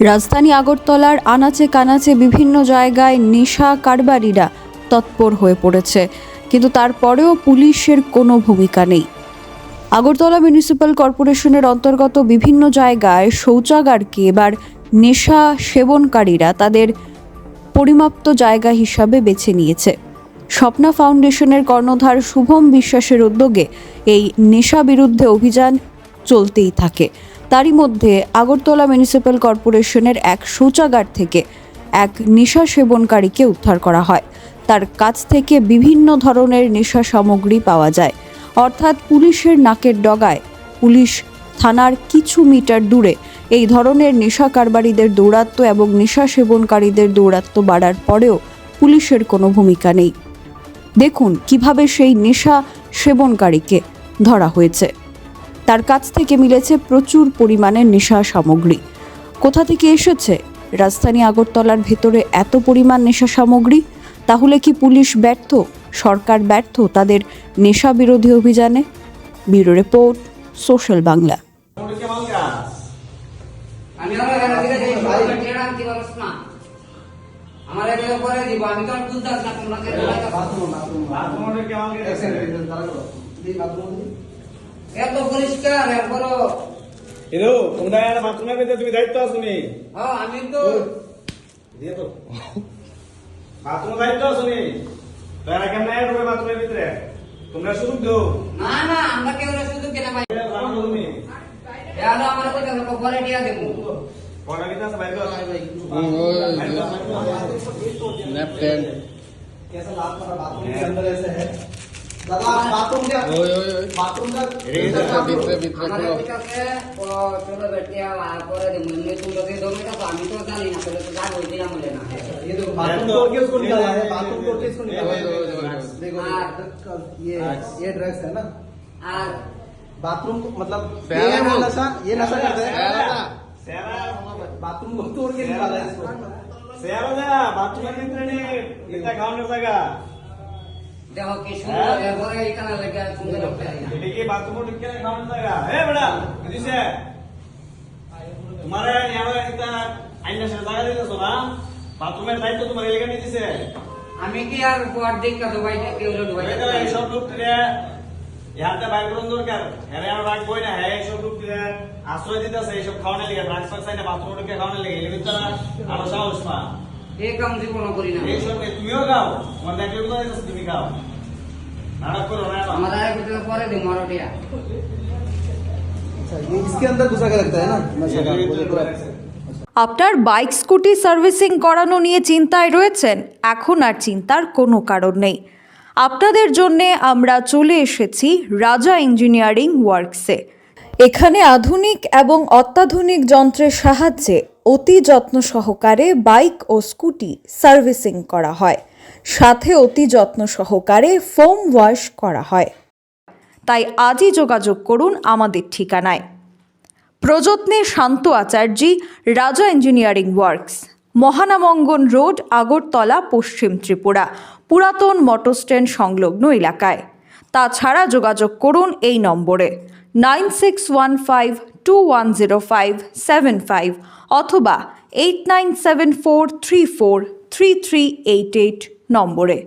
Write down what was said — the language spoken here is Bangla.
রাজধানী আগরতলার আনাচে কানাচে বিভিন্ন জায়গায় নেশা কারবারিরা তৎপর হয়ে পড়েছে, কিন্তু তারপরেও পুলিশের কোনো ভূমিকা নেই। আগরতলা মিউনিসিপ্যাল কর্পোরেশনের অন্তর্গত বিভিন্ন জায়গায় শৌচাগারকে এবার নেশা সেবনকারীরা তাদের পরিমাপ্ত জায়গা হিসাবে বেছে নিয়েছে। স্বপ্না ফাউন্ডেশনের কর্ণধার শুভম বিশ্বাসের উদ্যোগে এই নেশা বিরুদ্ধে অভিযান চলতেই থাকে। তারই মধ্যে আগরতলা মিউনিসিপ্যাল কর্পোরেশনের এক শৌচাগার থেকে এক নেশা সেবনকারীকে উদ্ধার করা হয়। তার কাছ থেকে বিভিন্ন ধরনের নেশা সামগ্রী পাওয়া যায়, অর্থাৎ পুলিশের নাকের ডগায়, পুলিশ থানার কিছু মিটার দূরে এই ধরনের নেশা কারবারিদের দৌরাত্ম্য এবং নেশা সেবনকারীদের দৌরাত্ম্য বাড়ার পরেও পুলিশের কোনো ভূমিকা নেই। দেখুন কিভাবে সেই নেশা সেবনকারীকে ধরা হয়েছে। তার কাছ থেকে মিলেছে প্রচুর পরিমাণে নেশা সামগ্রী। কোথা থেকে এসেছে রাজধানী আগরতলার ভেতরে এত পরিমাণ নেশা সামগ্রী? তাহলে কি পুলিশ ব্যর্থ, সরকার ব্যর্থ তাদের নেশা বিরোধী অভিযানে? Bureau report, social Bangla. এত পরিষ্কার এরপরও এরো তোমরা একটা বাথরুমের ভিতরে তুমি দায়িত্ব আছো নি? হ্যাঁ আমি তো দিয়ে তো বাথরুমের দায়িত্ব আছো নি? তারা কেমন ঢুকে বাথরুমের ভিতরে তোমরা সুযোগ দাও না না আমরা কেউ সুযোগ দেনা ভাই তুমি এলো আমার কথা পরে দিয়া দেবো পড়া কিটা আছে বাইরে ন্যাপকিন कैसा लात मारा बाथरूम के अंदर ऐसे है दादा बाथरूम का बाथरूम का ভিতরে আমাদের কাছে চলো বেটিয়া পরে দেবো এমনি তুমি লোকে দমে তো আমি তো জানি না পরে তো যাই হইছিলাম বলে না ये देखो बाथरूम तोड़ के उसको निकाला है बाथरूम तोड़ के इसको निकाला है देखो ये ड्रग्स है ना আর बाथरूम को मतलब सेरा ये बोल। नशा करते हैं সেরা बाथरूम को तोड़ के निकाला है इसको সেরা না বাথরুমের ভিতরে নি এটা খাওয়ানোর জায়গা দেখো কি সুন্দর এরপরে এখানে লেগে সুন্দর একটা এটা কি বাথরুমের ভিতরে খাওয়ানোর জায়গা হে বড়া বুঝিছে তোমারে ইয়ারো একটা আইনা সে জায়গা দিতেছো না বাথরুমের দায়িত্ব তোমার এলাকা নিয়ে দিছে আমি কি আর পর দিন কা দুবাই থেকে হলো দুবাই এই সব লোক থেকে ইয়াতে বাইর করুন দরকার হ্যাঁ আর রাখ বই না হ্যাঁ এই সব লোক থেকে আশ্রয় দিতেছে এই সব খাওয়ানোর লেগে ড্রাগস ফাক্সাই না বাথরুমের ঢুকে খাওয়ানোর লেগে এর ভিতরে আরো সাহস পা এই কাম জীবন করি না এই সব তুমিও খাও তোমার দেখলে তো আছে তুমি খাও নাটক করো না আমার আগে ভিতরে পরে দেবো মারোটিয়া अच्छा ये इसके अंदर घुसा के रखता है ना नशा का আপনার বাইক স্কুটি সার্ভিসিং করানো নিয়ে চিন্তায় রয়েছেন? এখন আর চিন্তার কোনো কারণ নেই। আপনাদের জন্যে আমরা চলে এসেছি রাজা ইঞ্জিনিয়ারিং ওয়ার্কসে। এখানে আধুনিক এবং অত্যাধুনিক যন্ত্রের সাহায্যে অতি যত্ন সহকারে বাইক ও স্কুটি সার্ভিসিং করা হয়, সাথে অতি যত্ন সহকারে ফোম ওয়াশ করা হয়। তাই আজই যোগাযোগ করুন আমাদের ঠিকানায়। প্রযত্নে শান্ত আচার্যি, রাজা engineering works, Mahanamangan road, Agartala, পশ্চিম ত্রিপুরা, পুরাতন মোটর স্ট্যান্ড সংলগ্ন এলাকায়। তাছাড়া যোগাযোগ করুন এই নম্বরে 9615210575 অথবা 8974343388 নম্বরে।